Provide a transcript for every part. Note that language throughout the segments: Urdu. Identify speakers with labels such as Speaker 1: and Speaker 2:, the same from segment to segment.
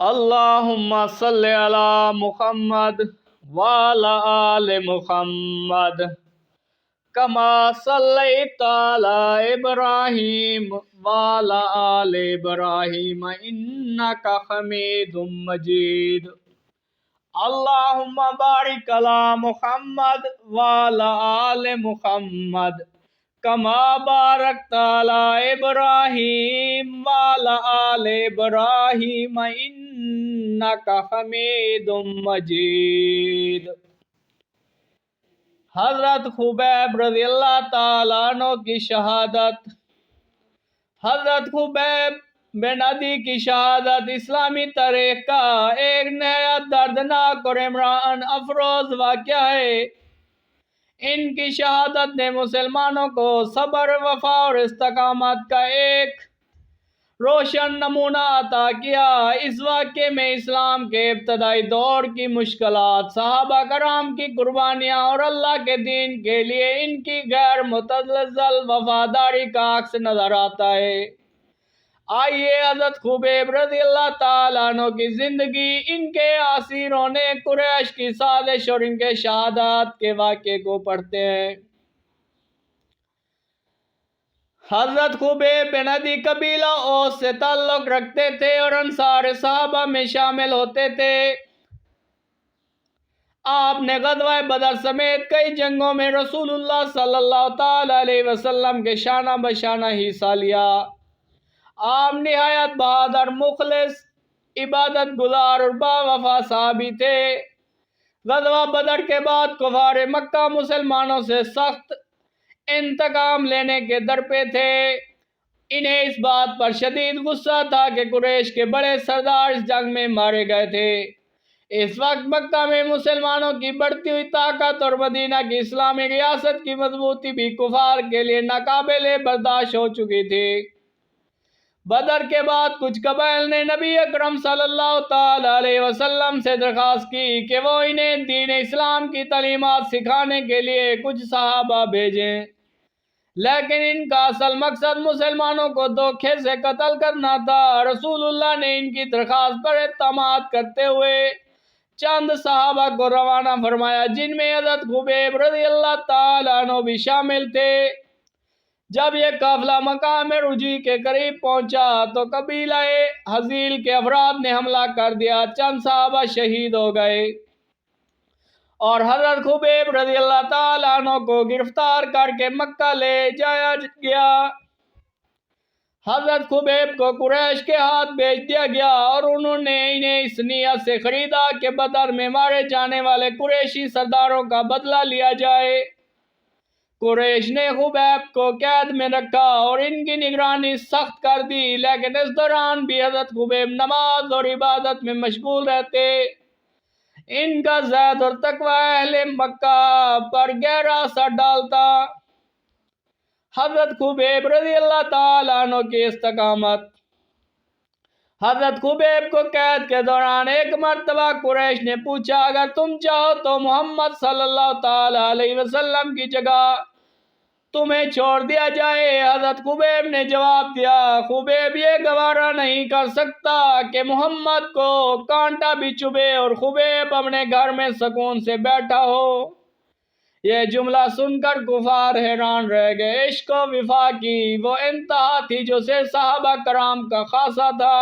Speaker 1: اللہم صلی علی محمد وعلی آل محمد کما صلیت علی ابراہیم وعلی آل ابراہیم انک حمید مجید اللہم بارک علی محمد وعلی آل محمد کما بارکت علی ابراہیم وعلی آل ابراہیم انک حمید مجید۔ حضرت خبیب رضی اللہ تعالیٰ عنہ کی شہادت۔ حضرت خبیب بن عدی کی شہادت اسلامی تاریخ کا ایک نہایت دردناک اور امران افروز واقعہ ہے۔ ان کی شہادت نے مسلمانوں کو صبر، وفا اور استقامت کا ایک روشن نمونہ عطا کیا۔ اس واقعے میں اسلام کے ابتدائی دور کی مشکلات، صحابہ کرام کی قربانیاں اور اللہ کے دین کے لیے ان کی غیر متزلزل وفاداری کا عکس نظر آتا ہے۔ آئیے حضرت خبیب رضی اللہ تعالیٰ عنہ کی زندگی، ان کے اسیروں نے قریش کی سازش اور ان کے شہادت کے واقعے کو پڑھتے ہیں۔ حضرت خبیب بن عدی قبیلہ اوس سے تعلق رکھتے تھے اور انصار صحابہ میں شامل ہوتے تھے۔ آپ نے غزوہ بدر سمیت کئی جنگوں میں رسول اللہ صلی اللہ تعالیٰ علیہ وسلم کے شانہ بشانہ حصہ لیا۔ آپ نہایت بہادر، مخلص، عبادت گزار اور باوفا صحابی تھے۔ غزوہ بدر کے بعد کفار مکہ مسلمانوں سے سخت انتقام لینے کے در پہ تھے۔ انہیں اس بات پر شدید غصہ تھا کہ قریش کے بڑے سردار اس جنگ میں مارے گئے تھے۔ اس وقت مکہ میں مسلمانوں کی بڑھتی ہوئی طاقت اور مدینہ کی اسلامی ریاست کی مضبوطی بھی کفار کے لیے ناقابل برداشت ہو چکی تھی۔ بدر کے بعد کچھ قبائل نے نبی اکرم صلی اللہ تعالیٰ علیہ وسلم سے درخواست کی کہ وہ انہیں دین اسلام کی تعلیمات سکھانے کے لیے کچھ صحابہ بھیجیں، لیکن ان کا اصل مقصد مسلمانوں کو دھوکے سے قتل کرنا تھا۔ رسول اللہ نے ان کی درخواست پر اعتماد کرتے ہوئے چند صحابہ کو روانہ فرمایا، جن میں حضرت خبیب رضی اللہ تعالیٰ عنہ بھی شامل تھے۔ جب یہ قافلہ مقام رجوع کے قریب پہنچا تو قبیلہ حزیل کے افراد نے حملہ کر دیا۔ چند صحابہ شہید ہو گئے اور حضرت خبیب رضی اللہ تعالیٰ عنہ کو گرفتار کر کے مکہ لے جایا گیا۔ حضرت خبیب کو قریش کے ہاتھ بیچ دیا گیا اور انہوں نے انہیں اس نیت سے خریدا کہ بدر میں مارے جانے والے قریشی سرداروں کا بدلہ لیا جائے۔ قریش نے خبیب کو قید میں رکھا اور ان کی نگرانی سخت کر دی، لیکن اس دوران بھی حضرت خبیب نماز اور عبادت میں مشغول رہتے۔ ان کا زہد اور تقوی اہل مکہ پر گہرا اثر ڈالتا۔ حضرت خبیب رضی اللہ تعالیٰ عنہ کی استقامت۔ حضرت خبیب کو قید کے دوران ایک مرتبہ قریش نے پوچھا، اگر تم چاہو تو محمد صلی اللہ تعالیٰ علیہ وسلم کی جگہ تمہیں چھوڑ دیا جائے۔ حضرت خبیب نے جواب دیا، خبیب یہ گوارا نہیں کر سکتا کہ محمد کو کانٹا بھی چبھے اور خبیب اپنے گھر میں سکون سے بیٹھا ہو۔ یہ جملہ سن کر کفار حیران رہ گئے۔ عشق و وفا کی وہ انتہا تھی جو سے صحابہ کرام کا خاصہ تھا۔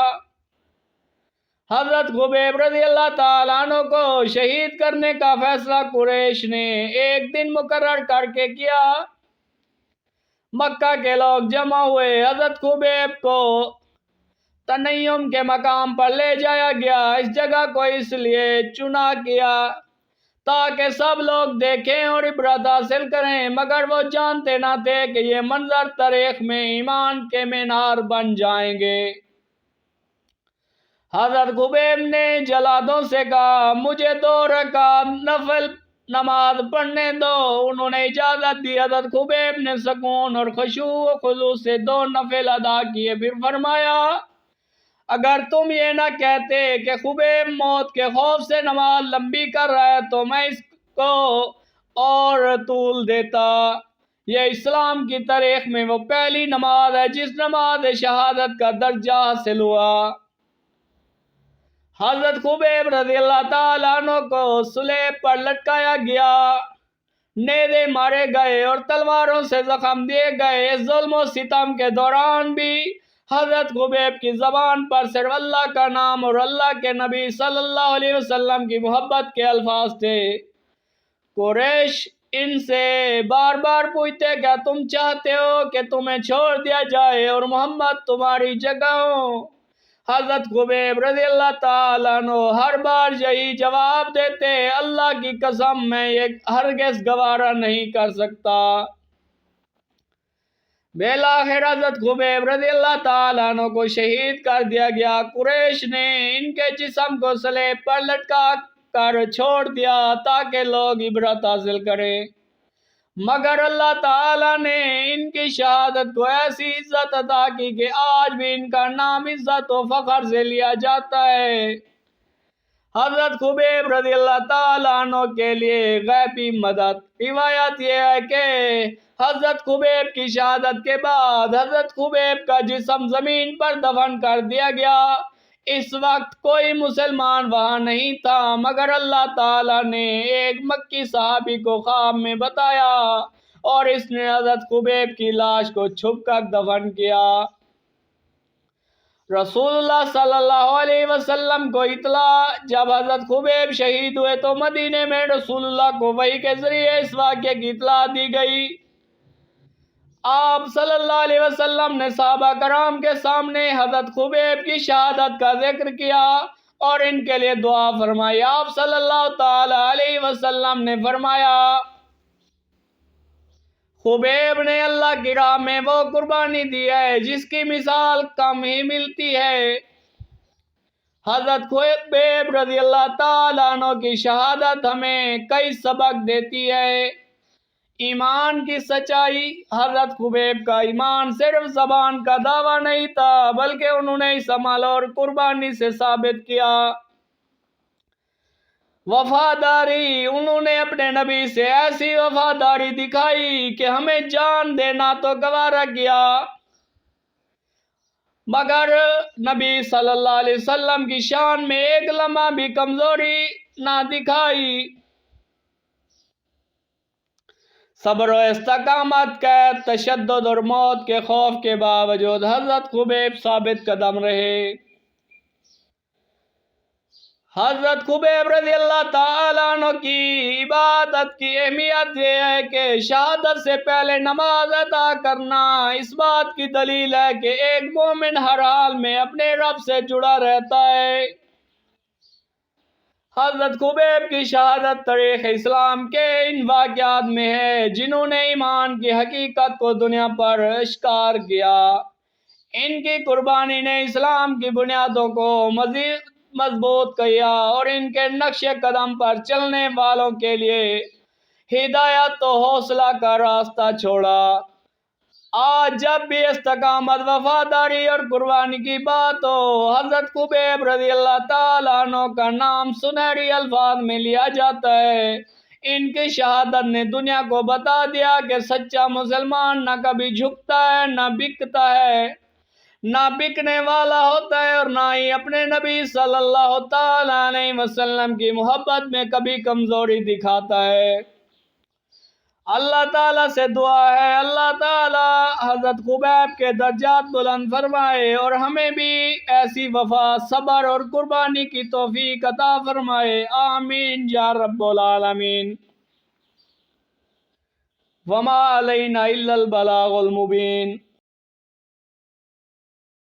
Speaker 1: حضرت خبیب رضی اللہ تعالیٰ عنہ کو شہید کرنے کا فیصلہ قریش نے ایک دن مقرر کر کے کیا۔ مکہ کے لوگ جمع ہوئے۔ حضرت خبیب کو تنعیم کے مقام پر لے جایا گیا۔ اس جگہ کو اس لیے چنا گیا تاکہ سب لوگ دیکھیں اور عبرت حاصل کریں، مگر وہ جانتے نہ تھے کہ یہ منظر تاریخ میں ایمان کے مینار بن جائیں گے۔ حضرت خبیب نے جلادوں سے کہا، مجھے 2 رکعت نفل نماز پڑھنے دو۔ انہوں نے اجازت دی۔ حضرت خبیب نے سکون اور خشوع و خضوع سے 2 نفل ادا کیے، پھر فرمایا، اگر تم یہ نہ کہتے کہ خبیب موت کے خوف سے نماز لمبی کر رہا ہے تو میں اس کو اور طول دیتا۔ یہ اسلام کی تاریخ میں وہ پہلی نماز ہے جس نماز شہادت کا درجہ حاصل ہوا۔ حضرت خبیب رضی اللہ تعالیٰ عنہ کو سلیب پر لٹکایا گیا، نیزے مارے گئے اور تلواروں سے زخم دیے گئے۔ اس ظلم و ستم کے دوران بھی حضرت خبیب کی زبان پر صرف اللہ کا نام اور اللہ کے نبی صلی اللہ علیہ وسلم کی محبت کے الفاظ تھے۔ قریش ان سے بار بار پوچھتے، کیا تم چاہتے ہو کہ تمہیں چھوڑ دیا جائے اور محمد تمہاری جگہ ہو؟ حضرت خبیب رضی اللہ تعالیٰ عنہ ہر بار یہی جواب دیتے، اللہ کی قسم میں یہ ہرگز گوارا نہیں کر سکتا۔ بالآخر حضرت خبیب رضی اللہ تعالیٰ عنہ کو شہید کر دیا گیا۔ قریش نے ان کے جسم کو صلیب پر لٹکا کر چھوڑ دیا تاکہ لوگ عبرت حاصل کریں، مگر اللہ تعالیٰ نے ان کی شہادت کو ایسی عزت عطا کی کہ آج بھی ان کا نام عزت و فخر سے لیا جاتا ہے۔ حضرت خبیب رضی اللہ تعالیٰ عنہ کے لیے غیبی مدد۔ روایت یہ ہے کہ حضرت خبیب کی شہادت کے بعد حضرت خبیب کا جسم زمین پر دفن کر دیا گیا۔ اس وقت کوئی مسلمان وہاں نہیں تھا، مگر اللہ تعالیٰ نے ایک مکی صحابی کو خواب میں بتایا اور اس نے حضرت خبیب کی لاش کو چھپ کر دفن کیا۔ رسول اللہ صلی اللہ علیہ وسلم کو اطلاع جب حضرت خبیب شہید ہوئے تو مدینے میں رسول اللہ کو وحی کے ذریعے اس واقعے کی اطلاع دی گئی۔ آپ صلی اللہ علیہ وسلم نے صحابہ کرام کے سامنے حضرت خبیب کی شہادت کا ذکر کیا اور ان کے لیے دعا فرمائی۔ آپ صلی اللہ تعالی علیہ وسلم نے فرمایا، خبیب نے اللہ کی راہ میں وہ قربانی دی ہے جس کی مثال کم ہی ملتی ہے۔ حضرت خبیب رضی اللہ تعالیٰ عنہ کی شہادت ہمیں کئی سبق دیتی ہے۔ ایمان کی سچائی۔ حضرت خبیب کا ایمان صرف زبان کا دعویٰ نہیں تھا بلکہ انہوں نے اس عمل اور قربانی سے ثابت کیا۔ وفاداری، انہوں نے اپنے نبی سے ایسی وفاداری دکھائی کہ ہمیں جان دینا تو گوارا کیا، مگر نبی صلی اللہ علیہ وسلم کی شان میں ایک لمحہ بھی کمزوری نہ دکھائی۔ صبر و استقامت کا تشدد اور موت کے خوف کے باوجود حضرت خبیب ثابت قدم رہے۔ حضرت خبیب رضی اللہ تعالیٰ عنہ کی عبادت کی اہمیت یہ ہے کہ شہادت سے پہلے نماز ادا کرنا اس بات کی دلیل ہے کہ ایک مومن ہر حال میں اپنے رب سے جڑا رہتا ہے۔ حضرت خبیب کی شہادت تاریخ اسلام کے ان واقعات میں ہے جنہوں نے ایمان کی حقیقت کو دنیا پر اشکار کیا۔ ان کی قربانی نے اسلام کی بنیادوں کو مزید مضبوط کیا اور ان کے نقش قدم پر چلنے والوں کے لیے ہدایت و حوصلہ کا راستہ چھوڑا۔ آج جب بھی استقامت، وفاداری اور قربانی کی بات ہو، حضرت خبیب رضی اللہ تعالیٰ عنہ کا نام سنہری الفاظ میں لیا جاتا ہے۔ ان کی شہادت نے دنیا کو بتا دیا کہ سچا مسلمان نہ کبھی جھکتا ہے، نہ بکتا ہے، نہ بکنے والا ہوتا ہے اور نہ ہی اپنے نبی صلی اللہ تعالیٰ علیہ وسلم کی محبت میں کبھی کمزوری دکھاتا ہے۔ اللہ تعالیٰ سے دعا ہے اللہ تعالیٰ حضرت خبیب کے درجات بلند فرمائے اور ہمیں بھی ایسی وفا، صبر اور قربانی کی توفیق عطا فرمائے، آمین یا رب العالمین۔ وما علینا الا البلاغ المبین۔